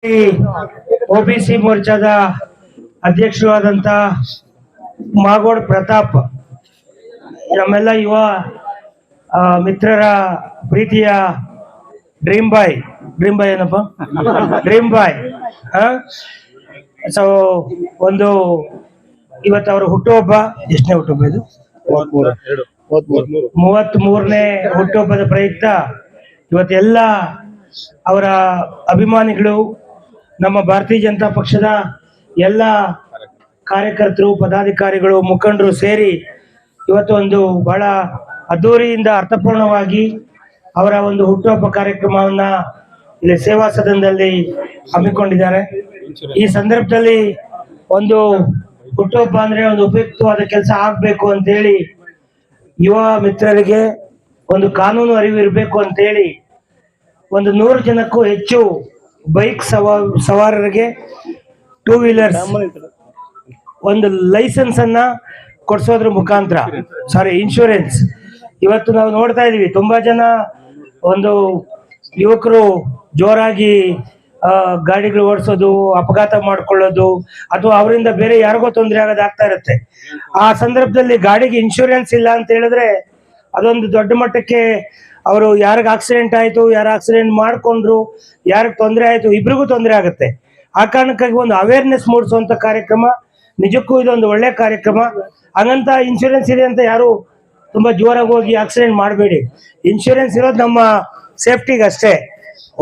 OBC ಮೋರ್ಚಾದ ಅಧ್ಯಕ್ಷರಾದಂತ ಮಾಗೋಡ್ ಪ್ರತಾಪ್, ನಮ್ಮೆಲ್ಲ ಯುವ ಮಿತ್ರರ ಪ್ರೀತಿಯ ಡ್ರೀಮ್ ಬಾಯ್ ಏನಪ್ಪ ಡ್ರೀಮ್ ಬಾಯ್. ಸೊ ಒಂದು ಇವತ್ತು ಅವರ ಹುಟ್ಟುಹಬ್ಬ, ಎಷ್ಟನೇ ಹುಟ್ಟುಹಬ್ಬ ಇದು? 33ನೇ ಹುಟ್ಟುಹಬ್ಬದ ಪ್ರಯುಕ್ತ ಇವತ್ತೆಲ್ಲ ಅವರ ಅಭಿಮಾನಿಗಳು, ನಮ್ಮ ಭಾರತೀಯ ಜನತಾ ಪಕ್ಷದ ಎಲ್ಲ ಕಾರ್ಯಕರ್ತರು, ಪದಾಧಿಕಾರಿಗಳು, ಮುಖಂಡರು ಸೇರಿ ಇವತ್ತು ಒಂದು ಬಹಳ ಅದ್ದೂರಿಯಿಂದ ಅರ್ಥಪೂರ್ಣವಾಗಿ ಅವರ ಒಂದು ಹುಟ್ಟುಹಬ್ಬ ಕಾರ್ಯಕ್ರಮವನ್ನ ಇಲ್ಲಿ ಸೇವಾ ಸದನದಲ್ಲಿ ಹಮ್ಮಿಕೊಂಡಿದ್ದಾರೆ. ಈ ಸಂದರ್ಭದಲ್ಲಿ ಒಂದು ಹುಟ್ಟುಹಬ್ಬ ಅಂದ್ರೆ ಒಂದು ಉಪಯುಕ್ತವಾದ ಕೆಲಸ ಆಗ್ಬೇಕು ಅಂತ ಹೇಳಿ, ಯುವ ಮಿತ್ರರಿಗೆ ಒಂದು ಕಾನೂನು ಅರಿವು ಇರಬೇಕು ಅಂತ ಹೇಳಿ ಒಂದು 100 ಜನಕ್ಕೂ ಹೆಚ್ಚು ಬೈಕ್ ಸವಾರರಿಗೆ 2 ವೀಲರ್ಸ್ ಒಂದು ಲೈಸೆನ್ಸ್ ಅನ್ನ ಕೊಡಿಸೋದ್ರ ಮುಖಾಂತರ, ಇನ್ಶೂರೆನ್ಸ್. ಇವತ್ತು ನಾವು ನೋಡ್ತಾ ಇದೀವಿ, ತುಂಬಾ ಜನ ಒಂದು ಯುವಕರು ಜೋರಾಗಿ ಗಾಡಿಗಳು ಓಡಿಸೋದು, ಅಪಘಾತ ಮಾಡ್ಕೊಳ್ಳೋದು, ಅಥವಾ ಅವರಿಂದ ಬೇರೆ ಯಾರಿಗೋ ತೊಂದರೆ ಆಗೋದಾಗ್ತಾ ಇರುತ್ತೆ. ಆ ಸಂದರ್ಭದಲ್ಲಿ ಗಾಡಿಗೆ ಇನ್ಶೂರೆನ್ಸ್ ಇಲ್ಲ ಅಂತ ಹೇಳಿದ್ರೆ ಅದೊಂದು ದೊಡ್ಡ ಮಟ್ಟಕ್ಕೆ ಅವರು ಯಾರಿಗೆ ಆಕ್ಸಿಡೆಂಟ್ ಆಯ್ತು, ಯಾರು ಆಕ್ಸಿಡೆಂಟ್ ಮಾಡ್ಕೊಂಡ್ರು, ಯಾರಿಗೆ ತೊಂದರೆ ಆಯ್ತು, ಇಬ್ರಿಗೂ ತೊಂದರೆ ಆಗುತ್ತೆ. ಆ ಕಾರಣಕ್ಕಾಗಿ ಒಂದು ಅವೇರ್ನೆಸ್ ಮೂಡಿಸುವಂತ ಕಾರ್ಯಕ್ರಮ, ನಿಜಕ್ಕೂ ಇದೊಂದು ಒಳ್ಳೆ ಕಾರ್ಯಕ್ರಮ. ಹಾಗಂತ ಇನ್ಶೂರೆನ್ಸ್ ಇದೆ ಅಂತ ಯಾರು ತುಂಬಾ ಜೋರಾಗಿ ಹೋಗಿ ಆಕ್ಸಿಡೆಂಟ್ ಮಾಡಬೇಡಿ. ಇನ್ಶೂರೆನ್ಸ್ ಇರೋದು ನಮ್ಮ ಸೇಫ್ಟಿಗೆ ಅಷ್ಟೇ.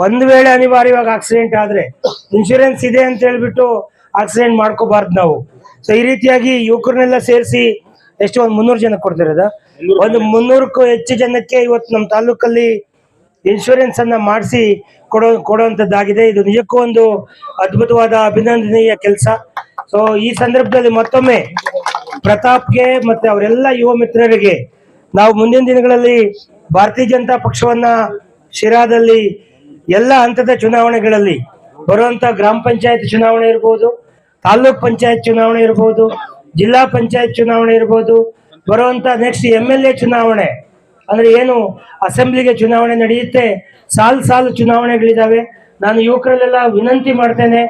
ಒಂದು ವೇಳೆ ಅನಿವಾರ್ಯವಾಗಿ ಆಕ್ಸಿಡೆಂಟ್ ಆದ್ರೆ ಇನ್ಶೂರೆನ್ಸ್ ಇದೆ ಅಂತ ಹೇಳ್ಬಿಟ್ಟು ಆಕ್ಸಿಡೆಂಟ್ ಮಾಡ್ಕೋಬಾರ್ದು ನಾವು. ಸೊ ಈ ರೀತಿಯಾಗಿ ಯುವಕರನ್ನೆಲ್ಲ ಸೇರಿಸಿ ಎಷ್ಟು ಒಂದು 300 ಜನಕ್ಕೆ ಕೊಡ್ತಿರೋದ, ಒಂದು 300ಕ್ಕೂ ಹೆಚ್ಚು ಜನಕ್ಕೆ ಇವತ್ತು ನಮ್ಮ ತಾಲೂಕಲ್ಲಿ ಇನ್ಶೂರೆನ್ಸ್ ಅನ್ನ ಮಾಡಿಸಿ ಕೊಡುವಂತದ್ದಾಗಿದೆ. ಇದು ನಿಜಕ್ಕೂ ಒಂದು ಅದ್ಭುತವಾದ ಅಭಿನಂದನೀಯ ಕೆಲಸ. ಸೊ ಈ ಸಂದರ್ಭದಲ್ಲಿ ಮತ್ತೊಮ್ಮೆ ಪ್ರತಾಪ್ಗೆ ಮತ್ತೆ ಅವರೆಲ್ಲ ಯುವ ಮಿತ್ರರಿಗೆ ನಾವು ಮುಂದಿನ ದಿನಗಳಲ್ಲಿ ಭಾರತೀಯ ಜನತಾ ಪಕ್ಷವನ್ನ ಶಿರಾದಲ್ಲಿ ಎಲ್ಲ ಹಂತದ ಚುನಾವಣೆಗಳಲ್ಲಿ ಬರುವಂತ ಗ್ರಾಮ ಪಂಚಾಯತ್ ಚುನಾವಣೆ ಇರ್ಬೋದು, ತಾಲೂಕ್ ಪಂಚಾಯತ್ ಚುನಾವಣೆ ಇರ್ಬೋದು, ಜಿಲ್ಲಾ ಪಂಚಾಯತ್ ಚುನಾವಣೆ ಇರ್ಬೋದು, ಬರುವಂತ ನೆಕ್ಸ್ಟ್ MLA ಚುನಾವಣೆ ಅಂದ್ರೆ ಏನು ಅಸೆಂಬ್ಲಿಗೆ ಚುನಾವಣೆ ನಡೆಯುತ್ತೆ, ಸಾಲು ಚುನಾವಣೆಗಳಿದಾವೆ. ನಾನು ಯುವಕರಲ್ಲೆಲ್ಲ ವಿನಂತಿ ಮಾಡ್ತೇನೆ,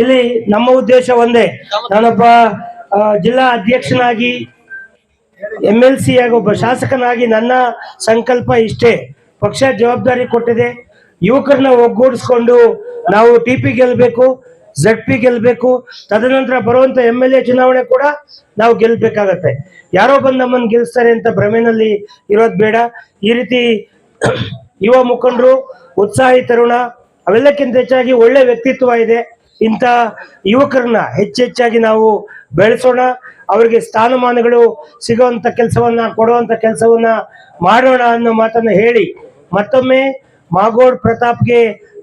ಇಲ್ಲಿ ನಮ್ಮ ಉದ್ದೇಶ ಒಂದೇ. ನಾನೊಬ್ಬ ಜಿಲ್ಲಾ ಅಧ್ಯಕ್ಷನಾಗಿ, MLC ಆಗಿ, ಒಬ್ಬ ಶಾಸಕನಾಗಿ ನನ್ನ ಸಂಕಲ್ಪ ಇಷ್ಟೇ. ಪಕ್ಷ ಜವಾಬ್ದಾರಿ ಕೊಟ್ಟಿದೆ, ಯುವಕರನ್ನ ಒಗ್ಗೂಡಿಸ್ಕೊಂಡು ನಾವು TP ಗೆಲ್ಬೇಕು, ZP ಗೆಲ್ಬೇಕು, ತದನಂತರ ಬರುವಂತ MLA ಚುನಾವಣೆ ಕೂಡ ನಾವು ಗೆಲ್ಬೇಕಾಗತ್ತೆ. ಯಾರೋ ಬಂದು ನಮ್ಮನ್ನು ಗೆಲ್ಸ್ತಾರೆ ಅಂತ ಭ್ರಮೆನಲ್ಲಿ ಇರೋದು ಬೇಡ. ಈ ರೀತಿ ಯುವ ಮುಖಂಡರು, ಉತ್ಸಾಹಿ ತರುಣ, ಅವೆಲ್ಲಕ್ಕಿಂತ ಹೆಚ್ಚಾಗಿ ಒಳ್ಳೆ ವ್ಯಕ್ತಿತ್ವ ಇದೆ. ಇಂಥ ಯುವಕರನ್ನ ಹೆಚ್ಚೆಚ್ಚಾಗಿ ನಾವು ಬೆಳೆಸೋಣ, ಅವರಿಗೆ ಸ್ಥಾನಮಾನಗಳು ಸಿಗುವಂತ ಕೆಲಸವನ್ನ, ಕೊಡುವಂತ ಕೆಲಸವನ್ನ ಮಾಡೋಣ ಅನ್ನೋ ಮಾತನ್ನ ಹೇಳಿ, ಮತ್ತೊಮ್ಮೆ ಮಾಗೋಡ್ ಪ್ರತಾಪ್ಗೆ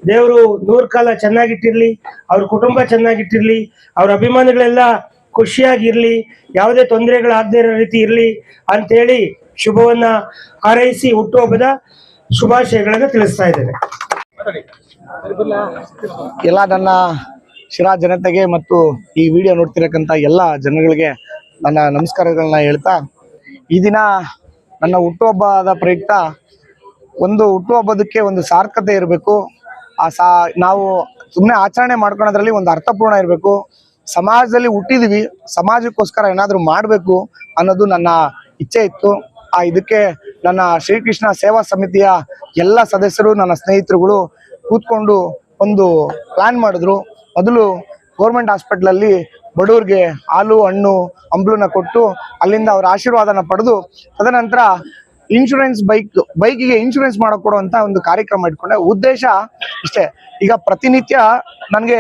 ದೇವರು 100 ಕಾಲ ಚೆನ್ನಾಗಿಟ್ಟಿರ್ಲಿ, ಅವ್ರ ಕುಟುಂಬ ಚೆನ್ನಾಗಿಟ್ಟಿರ್ಲಿ, ಅವ್ರ ಅಭಿಮಾನಿಗಳೆಲ್ಲ ಖುಷಿಯಾಗಿರ್ಲಿ, ಯಾವುದೇ ತೊಂದರೆಗಳಾಗದೇ ಇರೋ ರೀತಿ ಇರ್ಲಿ ಅಂತೇಳಿ ಶುಭವನ್ನ ಹಾರೈಸಿ ಹುಟ್ಟುಹಬ್ಬದ ಶುಭಾಶಯಗಳನ್ನು ತಿಳಿಸ್ತಾ ಇದ್ದೇನೆ. ಎಲ್ಲ ನನ್ನ ಶಿರಾ ಜನತೆಗೆ ಮತ್ತು ಈ ವಿಡಿಯೋ ನೋಡ್ತಿರಕ್ಕಂತ ಎಲ್ಲ ಜನಗಳಿಗೆ ನನ್ನ ನಮಸ್ಕಾರಗಳನ್ನ ಹೇಳ್ತಾ, ಈ ದಿನ ನನ್ನ ಹುಟ್ಟುಹಬ್ಬದ ಪ್ರಯುಕ್ತ ಒಂದು ಹುಟ್ಟುಹಬ್ಬದಕ್ಕೆ ಒಂದು ಸಾರ್ಥಕತೆ ಇರಬೇಕು. ನಾವು ಸುಮ್ಮನೆ ಆಚರಣೆ ಮಾಡ್ಕೊಳೋದ್ರಲ್ಲಿ ಒಂದು ಅರ್ಥಪೂರ್ಣ ಇರಬೇಕು. ಸಮಾಜದಲ್ಲಿ ಹುಟ್ಟಿದೀವಿ, ಸಮಾಜಕ್ಕೋಸ್ಕರ ಏನಾದರೂ ಮಾಡಬೇಕು ಅನ್ನೋದು ನನ್ನ ಇಚ್ಛೆ ಇತ್ತು. ಇದಕ್ಕೆ ನನ್ನ ಶ್ರೀಕೃಷ್ಣ ಸೇವಾ ಸಮಿತಿಯ ಎಲ್ಲ ಸದಸ್ಯರು, ನನ್ನ ಸ್ನೇಹಿತರುಗಳು ಕೂತ್ಕೊಂಡು ಒಂದು ಪ್ಲಾನ್ ಮಾಡಿದ್ರು. ಮೊದಲು ಗೌರ್ಮೆಂಟ್ ಹಾಸ್ಪಿಟ್ಲಲ್ಲಿ ಬಡವ್ರಿಗೆ ಹಾಲು, ಹಣ್ಣು, ಹಂಪ್ಲನ್ನ ಕೊಟ್ಟು ಅಲ್ಲಿಂದ ಅವರ ಆಶೀರ್ವಾದನ ಪಡೆದು, ತದನಂತರ ಇನ್ಶೂರೆನ್ಸ್ ಬೈಕಿಗೆ ಇನ್ಶೂರೆನ್ಸ್ ಮಾಡಕ್ ಕೊಡುವಂತ ಒಂದು ಕಾರ್ಯಕ್ರಮ ಇಟ್ಕೊಂಡೆ. ಉದ್ದೇಶ ಇಷ್ಟೇ. ಈಗ ಪ್ರತಿನಿತ್ಯ ನನಗೆ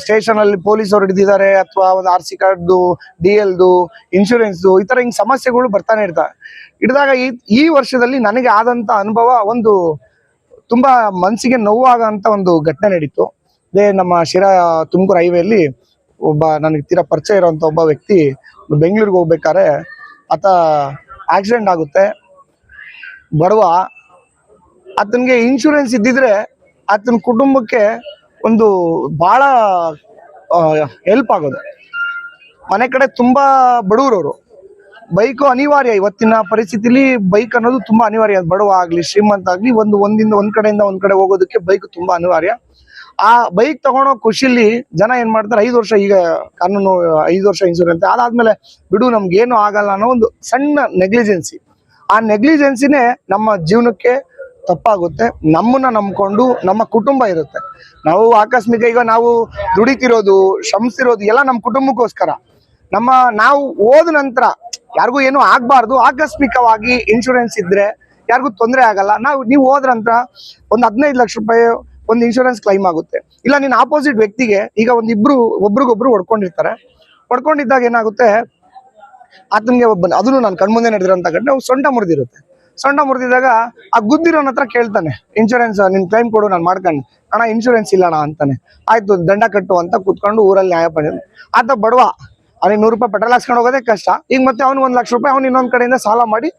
ಸ್ಟೇಷನ್ ಅಲ್ಲಿ ಪೊಲೀಸರು ಹಿಡಿದಿದ್ದಾರೆ, ಅಥವಾ ಒಂದು RC ಕಾರ್ಡ್ದು, DLದು, ಇನ್ಶೂರೆನ್ಸ್ದು, ಈ ತರ ಹಿಂಗ್ ಸಮಸ್ಯೆಗಳು ಬರ್ತಾನೆ ಇರ್ತವೆ. ಹಿಡಿದಾಗ ಈ ವರ್ಷದಲ್ಲಿ ನನಗೆ ಆದಂತ ಅನುಭವ ಒಂದು ತುಂಬಾ ಮನಸ್ಸಿಗೆ ನೋವಾಗಂತ ಒಂದು ಘಟನೆ ನಡೀತು. ಅದೇ ನಮ್ಮ ಶಿರಾ ತುಮಕೂರು ಹೈವೇಲಿ ಒಬ್ಬ ನನಗೆ ತೀರಾ ಪರಿಚಯ ಇರುವಂತ ಒಬ್ಬ ವ್ಯಕ್ತಿ ಬೆಂಗಳೂರಿಗೆ ಹೋಗ್ಬೇಕಾದ್ರೆ ಆತ ಆಕ್ಸಿಡೆಂಟ್ ಆಗುತ್ತೆ. ಬಡವ, ಆತನಿಗೆ ಇನ್ಶೂರೆನ್ಸ್ ಇದ್ದಿದ್ರೆ ಆತನ ಕುಟುಂಬಕ್ಕೆ ಒಂದು ಬಹಳ ಹೆಲ್ಪ್ ಆಗೋದು. ಮನೆ ಕಡೆ ತುಂಬಾ ಬಡವರವರು, ಬೈಕು ಅನಿವಾರ್ಯ. ಇವತ್ತಿನ ಪರಿಸ್ಥಿತಿಲಿ ಬೈಕ್ ಅನ್ನೋದು ತುಂಬಾ ಅನಿವಾರ್ಯ. ಬಡವ ಆಗ್ಲಿ ಶ್ರೀಮಂತ ಆಗ್ಲಿ ಒಂದಿಂದ ಒಂದ್ ಕಡೆಯಿಂದ ಒಂದ್ ಕಡೆ ಹೋಗೋದಕ್ಕೆ ಬೈಕ್ ತುಂಬಾ ಅನಿವಾರ್ಯ. ಆ ಬೈಕ್ ತಗೊಳೋ ಖುಷಿಲಿ ಜನ ಏನ್ ಮಾಡ್ತಾರೆ, 5 ವರ್ಷ ಈಗ ಕಾನೂನು 5 ವರ್ಷ ಇನ್ಶೂರೆನ್ಸ್ ಅದಾದ್ಮೇಲೆ ಬಿಡು ನಮ್ಗೇನು ಆಗಲ್ಲ ಅನ್ನೋ ಒಂದು ಸಣ್ಣ ನೆಗ್ಲಿಜೆನ್ಸಿ. ಆ ನೆಗ್ಲಿಜೆನ್ಸಿನೇ ನಮ್ಮ ಜೀವನಕ್ಕೆ ತಪ್ಪಾಗುತ್ತೆ. ನಮ್ಮನ್ನ ನಂಬ್ಕೊಂಡು ನಮ್ಮ ಕುಟುಂಬ ಇರುತ್ತೆ. ನಾವು ಆಕಸ್ಮಿಕ ಈಗ ನಾವು ದುಡಿತಿರೋದು, ಶ್ರಮಿಸಿರೋದು ಎಲ್ಲ ನಮ್ಮ ಕುಟುಂಬಕ್ಕೋಸ್ಕರ. ನಾವು ಹೋದ ನಂತರ ಯಾರಿಗೂ ಏನು ಆಗ್ಬಾರ್ದು. ಆಕಸ್ಮಿಕವಾಗಿ ಇನ್ಶೂರೆನ್ಸ್ ಇದ್ರೆ ಯಾರಿಗೂ ತೊಂದರೆ ಆಗಲ್ಲ. ನೀವು ಹೋದ್ರ ನಂತರ ಒಂದು 15 ಲಕ್ಷ ರೂಪಾಯಿ ಒಂದು ಇನ್ಶೂರೆನ್ಸ್ ಕ್ಲೈಮ್ ಆಗುತ್ತೆ. ಇಲ್ಲ ನೀನ್ ಆಪೋಸಿಟ್ ವ್ಯಕ್ತಿಗೆ ಈಗ ಒಬ್ರಿಗೊಬ್ರು ಹೊಡ್ಕೊಂಡಿದ್ದಾಗ ಏನಾಗುತ್ತೆ, ಆತನಿಗೆ ಅದನ್ನು ನಾನು ಕಣ್ಮುಂದೆ ನಡೆದಿರೋಂಥ ಘಟನೆ, ಸೊಂಟ ಮುರಿದಿರುತ್ತೆ. ಸೊಂಟ ಮುರಿದಿದಾಗ ಆ ಗುದ್ದಿರೋನ ಹತ್ರ ಕೇಳ್ತಾನೆ, ಇನ್ಶೂರೆನ್ಸ್ ನಿನ್ ಕ್ಲೈಮ್ ಕೊಡು, ನಾನು ಮಾಡ್ಕೊಂಡು. ಅಣ್ಣ ಇನ್ಶೂರೆನ್ಸ್ ಇಲ್ಲ ಅಣ್ಣ ಅಂತಾನೆ. ಆಯ್ತು ದಂಡ ಕಟ್ಟು ಅಂತ ಕೂತ್ಕೊಂಡು ಊರಲ್ಲಿ ನ್ಯಾಯ ಪಡೆದ. ಆತ ಬಡವ, ಅವ್ನಿಗೆ 100 ರೂಪಾಯಿ ಪೆಟ್ರೋಲ್ ಹಾಕ್ಸ್ಕೊಂಡು ಹೋಗೋದೇ ಕಷ್ಟ. ಈಗ ಮತ್ತೆ ಅವ್ನಿಗೆ 1 ಲಕ್ಷ ರೂಪಾಯಿ ಅವ್ನು ಇನ್ನೊಂದ್ ಕಡೆಯಿಂದ ಸಾಲ ಮಾಡಿ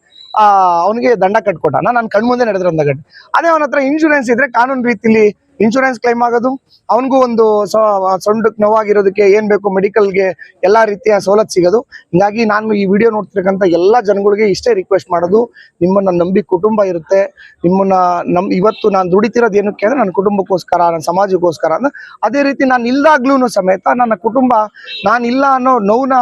ಅವನಿಗೆ ದಂಡ ಕಟ್ಕೊಟ್ಟ. ನಾನು ಕಣ್ಮುಂದೆ ನಡೆದಿರೋಂಥ ಘಟನೆ. ಅದೇ ಅವನ ಹತ್ರ ಇನ್ಶೂರೆನ್ಸ್ ಇದ್ರೆ ಕಾನೂನು ರೀತಿಲಿ ಇನ್ಶೂರೆನ್ಸ್ ಕ್ಲೈಮ್ ಆಗೋದು, ಅವನಿಗೂ ಒಂದು ಸೊಂಟಕ್ಕೆ ನೋವಾಗಿರೋದಕ್ಕೆ ಏನ್ ಬೇಕು ಮೆಡಿಕಲ್ಗೆ ಎಲ್ಲಾ ರೀತಿಯ ಸವಲತ್ತು ಸಿಗೋದು. ಹಿಂಗಾಗಿ ನಾನು ಈ ವಿಡಿಯೋ ನೋಡ್ತಿರ್ತಕ್ಕಂಥ ಎಲ್ಲಾ ಜನಗಳಿಗೆ ಇಷ್ಟೇ ರಿಕ್ವೆಸ್ಟ್ ಮಾಡೋದು, ನಿಮ್ಮನ್ನ ನಂಬಿ ಕುಟುಂಬ ಇರುತ್ತೆ. ಇವತ್ತು ನಾನು ದುಡಿತಿರೋದು ಏನಕ್ಕೆ ಅಂದ್ರೆ ನನ್ನ ಕುಟುಂಬಕ್ಕೋಸ್ಕರ, ನನ್ನ ಸಮಾಜಕ್ಕೋಸ್ಕರ. ಅಂದ್ರೆ ಅದೇ ರೀತಿ ನಾನು ಇಲ್ದಾಗ್ಲೂ ಸಮೇತ ನನ್ನ ಕುಟುಂಬ ನಾನಿಲ್ಲ ಅನ್ನೋ ನೋವನ್ನ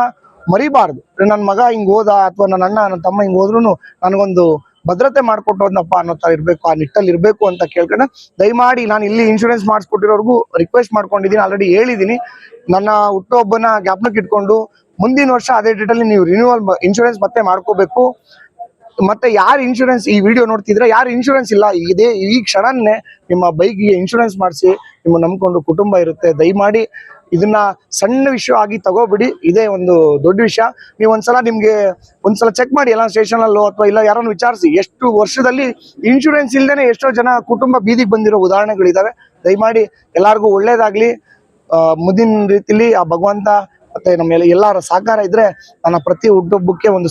ಮರಿಬಾರ್ದು. ನನ್ನ ಮಗ ಹಿಂಗ್ ಹೋದ ಅಥವಾ ನನ್ನ ಅಣ್ಣ ನನ್ನ ತಮ್ಮ ಹಿಂಗ್ ಹೋದ್ರು ನನಗೊಂದು ಭದ್ರತೆ ಮಾಡ್ಕೊಟ್ಟು ಹೋದ್ನಪ್ಪ ಅನ್ನೋ ತರ ಇರ್ಬೇಕು, ಆ ನಿಟ್ಟಲ್ಲಿ ಇರ್ಬೇಕು ಅಂತ ಕೇಳ್ಕೊಂಡು ದಯಮಾಡಿ ನಾನು ಇಲ್ಲಿ ಇನ್ಶೂರೆನ್ಸ್ ಮಾಡಿಸ್ಕೊಟ್ಟಿರೋರ್ಗು ರಿಕ್ವೆಸ್ಟ್ ಮಾಡ್ಕೊಂಡಿದ್ದೀನಿ. ಆಲ್ರೆಡಿ ಹೇಳಿದೀನಿ, ನನ್ನ ಹುಟ್ಟುಹಬ್ಬನ ಜ್ಞಾಪನಕ್ಕೆ ಇಟ್ಕೊಂಡು ಮುಂದಿನ ವರ್ಷ ಅದೇ ಡೇಟಲ್ಲಿ ನೀವು ರಿನ್ಯೂವಲ್ ಇನ್ಶೂರೆನ್ಸ್ ಮತ್ತೆ ಮಾಡ್ಕೋಬೇಕು. ಮತ್ತೆ ಯಾರು ಇನ್ಶೂರೆನ್ಸ್ ಈ ವಿಡಿಯೋ ನೋಡ್ತಿದ್ರೆ ಯಾರು ಇನ್ಶೂರೆನ್ಸ್ ಇಲ್ಲ, ಈ ಕ್ಷಣನೇ ನಿಮ್ಮ ಬೈಕ್ಗೆ ಇನ್ಶೂರೆನ್ಸ್ ಮಾಡಿಸಿ. ನಿಮ್ಮ ನಂಬ್ಕೊಂಡು ಕುಟುಂಬ ಇರುತ್ತೆ. ದಯಮಾಡಿ ಇದನ್ನ ಸಣ್ಣ ವಿಷಯ ಆಗಿ ತಗೋಬಿಡಿ. ಇದೇ ಒಂದು ದೊಡ್ಡ ವಿಷಯ. ನೀವು ಒಂದ್ಸಲ ಚೆಕ್ ಮಾಡಿ ಎಲ್ಲ ಸ್ಟೇಷನ್ ಅಲ್ಲೋ ಅಥವಾ ಇಲ್ಲ ಯಾರನ್ನು ವಿಚಾರಿಸಿ. ಎಷ್ಟು ವರ್ಷದಲ್ಲಿ ಇನ್ಶೂರೆನ್ಸ್ ಇಲ್ದೇನೆ ಎಷ್ಟೋ ಜನ ಕುಟುಂಬ ಬೀದಿಗೆ ಬಂದಿರೋ ಉದಾಹರಣೆಗಳಿದಾವೆ. ದಯಮಾಡಿ ಎಲ್ಲಾರ್ಗು ಒಳ್ಳೇದಾಗ್ಲಿ. ಮುಂದಿನ ರೀತಿಲಿ ಆ ಭಗವಂತ ಮತ್ತೆ ನಮ್ಮ ಎಲ್ಲರ ಸಹಕಾರ ಇದ್ರೆ ನನ್ನ ಪ್ರತಿ ಹುಟ್ಟುಹಬ್ಬಕ್ಕೆ ಒಂದು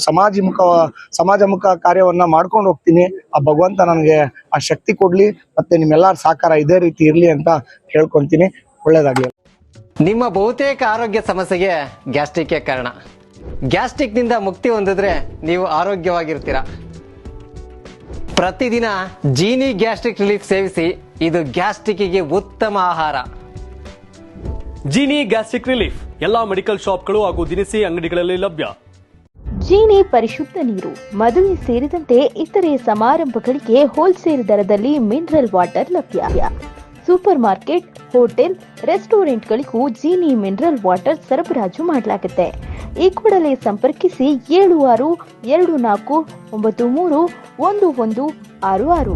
ಸಮಾಜಮುಖ ಕಾರ್ಯವನ್ನ ಮಾಡ್ಕೊಂಡು ಹೋಗ್ತೀನಿ. ಆ ಭಗವಂತ ನನಗೆ ಆ ಶಕ್ತಿ ಕೊಡ್ಲಿ, ಮತ್ತೆ ನಿಮ್ಮೆಲ್ಲರ ಸಹಕಾರ ಇದೇ ರೀತಿ ಇರ್ಲಿ ಅಂತ ಕೇಳ್ಕೊಂತೀನಿ. ಒಳ್ಳೇದಾಗ್ಲಿ. ನಿಮ್ಮ ಬಹುತೇಕ ಆರೋಗ್ಯ ಸಮಸ್ಯೆಗೆ ಗ್ಯಾಸ್ಟ್ರಿಕ್ ಕಾರಣ. ಗ್ಯಾಸ್ಟ್ರಿಕ್ ನಿಂದ ಮುಕ್ತಿ ಹೊಂದಿದ್ರೆ ನೀವು ಆರೋಗ್ಯವಾಗಿರ್ತೀರಾ. ಪ್ರತಿದಿನ ಜೀನಿ ಗ್ಯಾಸ್ಟ್ರಿಕ್ ರಿಲೀಫ್ ಸೇವಿಸಿ. ಇದು ಗ್ಯಾಸ್ಟ್ರಿಕ್ಗೆ ಉತ್ತಮ ಆಹಾರ. ಜೀನಿ ಗ್ಯಾಸ್ಟ್ರಿಕ್ ರಿಲೀಫ್ ಎಲ್ಲಾ ಮೆಡಿಕಲ್ ಶಾಪ್ಗಳು ಹಾಗೂ ದಿನಸಿ ಅಂಗಡಿಗಳಲ್ಲಿ ಲಭ್ಯ. ಜೀನಿ ಪರಿಶುದ್ಧ ನೀರು, ಮದುವೆ ಸೇರಿದಂತೆ ಇತರೆ ಸಮಾರಂಭಗಳಿಗೆ ಹೋಲ್ಸೇಲ್ ದರದಲ್ಲಿ ಮಿನರಲ್ ವಾಟರ್ ಲಭ್ಯ. ಸೂಪರ್ ಮಾರ್ಕೆಟ್, ಹೋಟೆಲ್, ರೆಸ್ಟೋರೆಂಟ್ಗಳಿಗೂ ಜೀನಿ ಮಿನರಲ್ ವಾಟರ್ ಸರಬರಾಜು ಮಾಡಲಾಗುತ್ತೆ. ಈ ಕೂಡಲೇ ಸಂಪರ್ಕಿಸಿ 7624931166.